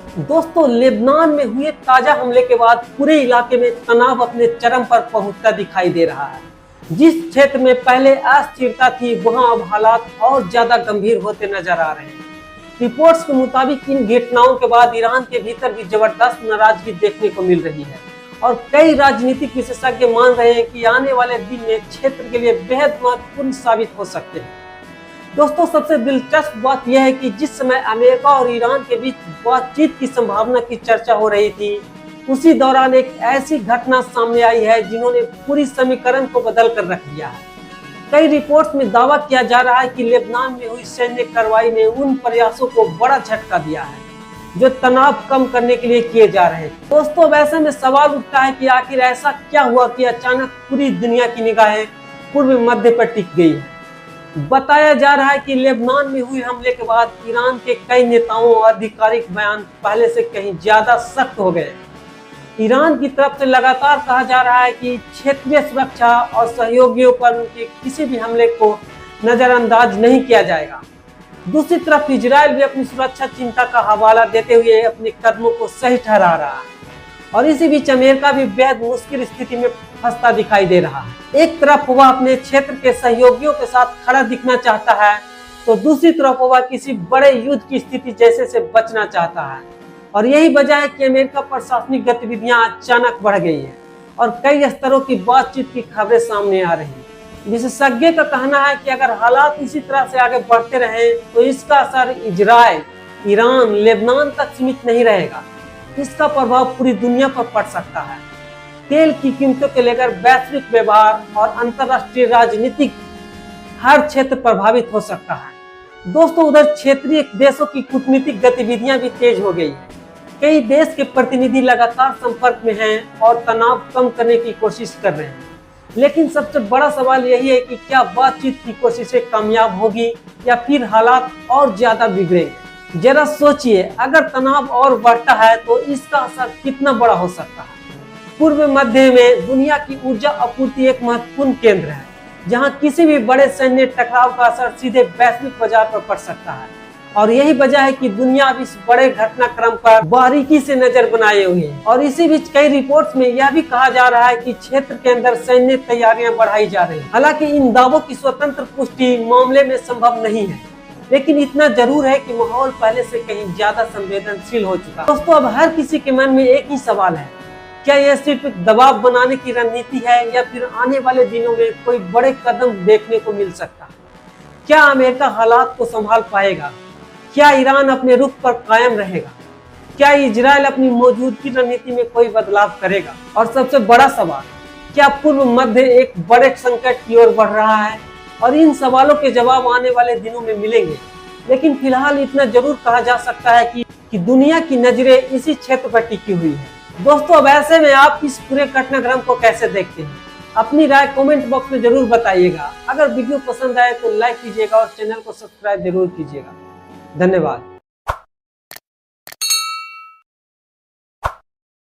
दोस्तों, लेबनान में हुए ताजा हमले के बाद पूरे इलाके में तनाव अपने चरम पर पहुंचता दिखाई दे रहा है। जिस क्षेत्र में पहले अस्थिरता थी, वहां अब हालात और ज्यादा गंभीर होते नजर आ रहे हैं। रिपोर्ट्स के मुताबिक इन घटनाओं के बाद ईरान के भीतर भी जबरदस्त नाराजगी देखने को मिल रही है और कई राजनीतिक विशेषज्ञ मान रहे हैं कि आने वाले दिन में क्षेत्र के लिए बेहद महत्वपूर्ण साबित हो सकते हैं। दोस्तों, सबसे दिलचस्प बात यह है कि जिस समय अमेरिका और ईरान के बीच बातचीत की संभावना की चर्चा हो रही थी, उसी दौरान एक ऐसी घटना सामने आई है जिन्होंने पूरी समीकरण को बदल कर रख दिया है। कई रिपोर्ट्स में दावा किया जा रहा है कि लेबनान में हुई सैन्य कार्रवाई ने उन प्रयासों को बड़ा झटका दिया है जो तनाव कम करने के लिए किए जा रहे हैं। दोस्तों, अब ऐसे में सवाल उठता है कि आखिर ऐसा क्या हुआ कि अचानक पूरी दुनिया की निगाहें पूर्व मध्य पर टिक गई है। बताया जा रहा है कि लेबनान में हुए हमले के बाद ईरान के कई नेताओं और आधिकारिक बयान पहले से कहीं ज्यादा सख्त हो गए। ईरान की तरफ से लगातार कहा जा रहा है कि क्षेत्रीय सुरक्षा और सहयोगियों पर उनके किसी भी हमले को नजरअंदाज नहीं किया जाएगा। दूसरी तरफ इजराइल भी अपनी सुरक्षा चिंता का हवाला देते हुए अपने कदमों को सही ठहरा रहा है और इसी बीच अमेरिका भी बेहद मुश्किल स्थिति में फंसता दिखाई दे रहा है। एक तरफ वह अपने क्षेत्र के सहयोगियों के साथ खड़ा दिखना चाहता है, तो दूसरी तरफ वह किसी बड़े युद्ध की स्थिति जैसे से बचना चाहता है और यही वजह है कि अमेरिका प्रशासनिक गतिविधियां अचानक बढ़ गई है और कई स्तरों की बातचीत की खबरें सामने आ रही हैं। विशेषज्ञ का कहना है कि अगर हालात इसी तरह से आगे बढ़ते रहे तो इसका असर इजराइल, ईरान, लेबनान तक सीमित नहीं रहेगा। इसका प्रभाव पूरी दुनिया पर पड़ सकता है। तेल की कीमतों को लेकर वैश्विक व्यवहार और अंतर्राष्ट्रीय राजनीतिक हर क्षेत्र प्रभावित हो सकता है। दोस्तों, उधर क्षेत्रीय देशों की कूटनीतिक गतिविधियां भी तेज हो गई है। कई देश के प्रतिनिधि लगातार संपर्क में हैं और तनाव कम करने की कोशिश कर रहे हैं। लेकिन सबसे बड़ा सवाल यही है कि क्या बातचीत की कोशिशें कामयाब होगी या फिर हालात और ज्यादा बिगड़ेंगे। जरा सोचिए, अगर तनाव और बढ़ता है तो इसका असर कितना बड़ा हो सकता है। पूर्व मध्य में दुनिया की ऊर्जा आपूर्ति एक महत्वपूर्ण केंद्र है, जहां किसी भी बड़े सैन्य टकराव का असर सीधे वैश्विक बाजार पर पड़ सकता है और यही वजह है कि दुनिया अब इस बड़े घटनाक्रम पर बारीकी से नजर बनाए हुए है। और इसी बीच कई रिपोर्ट्स में यह भी कहा जा रहा है कि क्षेत्र के अंदर सैन्य तैयारियां बढ़ाई जा रही हैं। हालांकि इन दावों की स्वतंत्र पुष्टि मामले में संभव नहीं है, लेकिन इतना जरूर है कि माहौल पहले से कहीं ज्यादा संवेदनशील हो चुका है। दोस्तों, अब हर किसी के मन में एक ही सवाल है, क्या यह सिर्फ एक दबाव बनाने की रणनीति है या फिर आने वाले दिनों में कोई बड़े कदम देखने को मिल सकता है। क्या अमेरिका हालात को संभाल पाएगा? क्या ईरान अपने रुख पर कायम रहेगा? क्या इजराइल अपनी मौजूदगी रणनीति में कोई बदलाव करेगा? और सबसे बड़ा सवाल, क्या पूर्व मध्य एक बड़े संकट की ओर बढ़ रहा है? और इन सवालों के जवाब आने वाले दिनों में मिलेंगे। लेकिन फिलहाल इतना जरूर कहा जा सकता है कि दुनिया की नजरें इसी क्षेत्र पर टिकी हुई है। दोस्तों, अब ऐसे में आप इस पूरे घटनाक्रम को कैसे देखते हैं? अपनी राय कमेंट बॉक्स में जरूर बताइएगा। अगर वीडियो पसंद आए तो लाइक कीजिएगा और चैनल को सब्सक्राइब जरूर कीजिएगा। धन्यवाद।